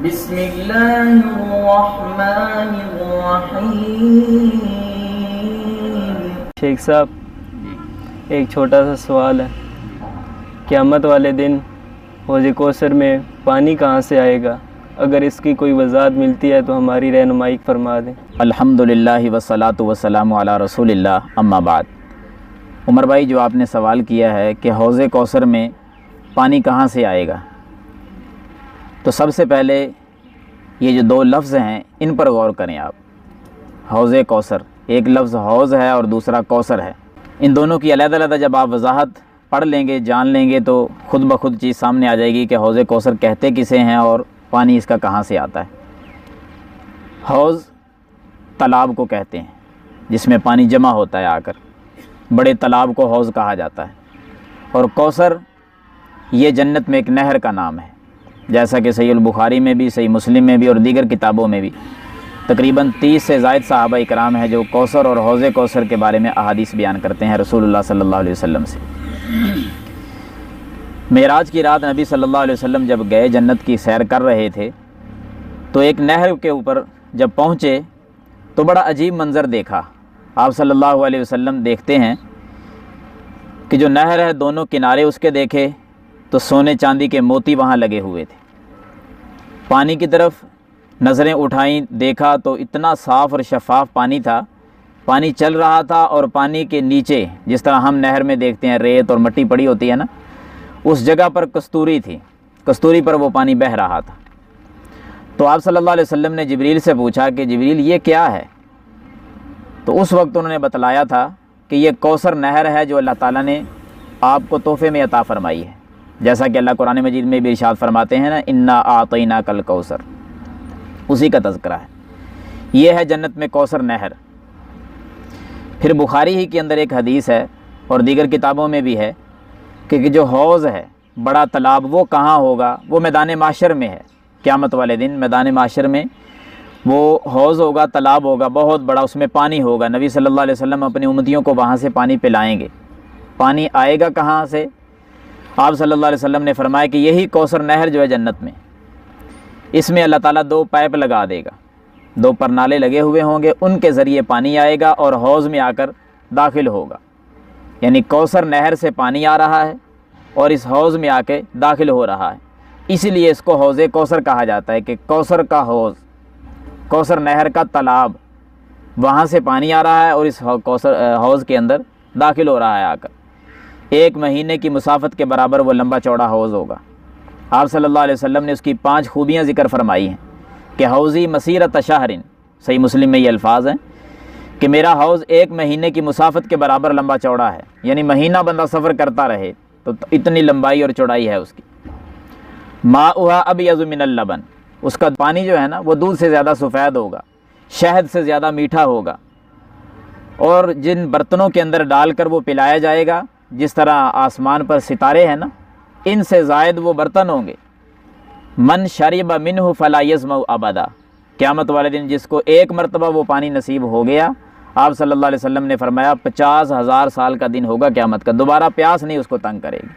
بسم اللہ الرحمن الرحیم۔ شیخ صاحب، ایک چھوٹا سا سوال ہے، قیامت والے دن حوض کوثر میں پانی کہاں سے آئے گا؟ اگر اس کی کوئی وضاحت ملتی ہے تو ہماری رہنمائی فرما دیں۔ الحمدللہ والصلاۃ والسلام علی رسول اللہ، اما بعد۔ عمر بھائی، جو آپ نے سوال کیا ہے کہ حوض کوثر میں پانی کہاں سے آئے گا، تو سب سے پہلے یہ جو دو لفظ ہیں ان پر غور کریں آپ۔ حوض کوثر، ایک لفظ حوض ہے اور دوسرا کوثر ہے، ان دونوں کی علیحدہ علیحدہ جب آپ وضاحت پڑھ لیں گے، جان لیں گے، تو خود بخود چیز سامنے آ جائے گی کہ حوض کوثر کہتے کسے ہیں اور پانی اس کا کہاں سے آتا ہے۔ حوض تالاب کو کہتے ہیں جس میں پانی جمع ہوتا ہے آ کر، بڑے تالاب کو حوض کہا جاتا ہے۔ اور کوثر یہ جنت میں ایک نہر کا نام ہے، جیسا کہ صحیح البخاری میں بھی، صحیح مسلم میں بھی اور دیگر کتابوں میں بھی تقریباً 30 سے زائد صحابہ اکرام ہیں جو کوثر اور حوض کوثر کے بارے میں احادیث بیان کرتے ہیں رسول اللہ صلی اللہ علیہ وسلم سے۔ معراج کی رات نبی صلی اللہ علیہ وسلم جب گئے، جنت کی سیر کر رہے تھے، تو ایک نہر کے اوپر جب پہنچے تو بڑا عجیب منظر دیکھا۔ آپ صلی اللہ علیہ وسلم دیکھتے ہیں کہ جو نہر ہے دونوں کنارے اس کے دیکھے تو سونے چاندی کے موتی وہاں لگے ہوئے تھے۔ پانی کی طرف نظریں اٹھائیں، دیکھا تو اتنا صاف اور شفاف پانی تھا، پانی چل رہا تھا، اور پانی کے نیچے جس طرح ہم نہر میں دیکھتے ہیں ریت اور مٹی پڑی ہوتی ہے نا، اس جگہ پر کستوری تھی، کستوری پر وہ پانی بہہ رہا تھا۔ تو آپ صلی اللہ علیہ وسلم نے جبریل سے پوچھا کہ جبریل یہ کیا ہے؟ تو اس وقت انہوں نے بتلایا تھا کہ یہ کوثر نہر ہے جو اللہ تعالیٰ نے آپ کو تحفے میں عطا فرمائی ہے، جیسا کہ اللہ قرآن مجید میں بھی ارشاد فرماتے ہیں نا، انا اعطیناک الکوثر، اسی کا تذکرہ ہے۔ یہ ہے جنت میں کوثر نہر۔ پھر بخاری ہی کے اندر ایک حدیث ہے اور دیگر کتابوں میں بھی ہے کہ جو حوض ہے، بڑا تالاب، وہ کہاں ہوگا؟ وہ میدان معاشر میں ہے۔ قیامت والے دن میدان معاشر میں وہ حوض ہوگا، تالاب ہوگا بہت بڑا، اس میں پانی ہوگا۔ نبی صلی اللہ علیہ وسلم اپنی امتیوں کو وہاں سے پانی پلائیں گے۔ پانی آئے گا کہاں سے؟ آپ صلی اللہ علیہ وسلم نے فرمایا کہ یہی کوثر نہر جو ہے جنت میں، اس میں اللہ تعالیٰ 2 پائپ لگا دے گا، 2 پرنالے لگے ہوئے ہوں گے، ان کے ذریعے پانی آئے گا اور حوض میں آ کر داخل ہوگا۔ یعنی کوثر نہر سے پانی آ رہا ہے اور اس حوض میں آ کے داخل ہو رہا ہے، اسی لیے اس کو حوض کوثر کہا جاتا ہے کہ کوثر کا حوض، کوثر نہر کا تالاب، وہاں سے پانی آ رہا ہے اور اس حوض کے اندر داخل ہو رہا ہے آ کر۔ 1 مہینے کی مسافت کے برابر وہ لمبا چوڑا حوض ہوگا۔ آپ صلی اللہ علیہ وسلم نے اس کی 5 خوبیاں ذکر فرمائی ہیں کہ حوضی مسیرۃ شہر، صحیح مسلم میں یہ الفاظ ہیں کہ میرا حوض 1 مہینے کی مسافت کے برابر لمبا چوڑا ہے، یعنی مہینہ بندہ سفر کرتا رہے تو اتنی لمبائی اور چوڑائی ہے اس کی۔ ماؤہا ابیض من اللبن، اس کا پانی جو ہے نا وہ دودھ سے زیادہ سفید ہوگا، شہد سے زیادہ میٹھا ہوگا، اور جن برتنوں کے اندر ڈال کر وہ پلایا جائے گا، جس طرح آسمان پر ستارے ہیں نا، ان سے زائد وہ برتن ہوں گے۔ من شرب منہ فلا یظمأ ابدا، قیامت والے دن جس کو 1 مرتبہ وہ پانی نصیب ہو گیا، آپ صلی اللہ علیہ وسلم نے فرمایا 50,000 سال کا دن ہوگا قیامت کا، دوبارہ پیاس نہیں اس کو تنگ کرے گی۔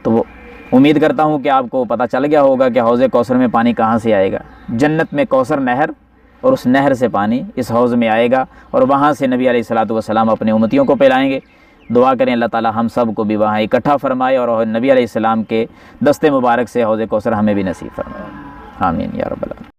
تو وہ امید کرتا ہوں کہ آپ کو پتہ چل گیا ہوگا کہ حوض کوثر میں پانی کہاں سے آئے گا۔ جنت میں کوثر نہر، اور اس نہر سے پانی اس حوض میں آئے گا، اور وہاں سے نبی علیہ الصلوۃ والسلام اپنے امتیوں کو پلائیں گے۔ دعا کریں اللہ تعالی ہم سب کو بھی وہاں اکٹھا فرمائے اور نبی علیہ السلام کے دست مبارک سے حوض کوثر ہمیں بھی نصیب فرمائے۔ آمین یا رب العالمین۔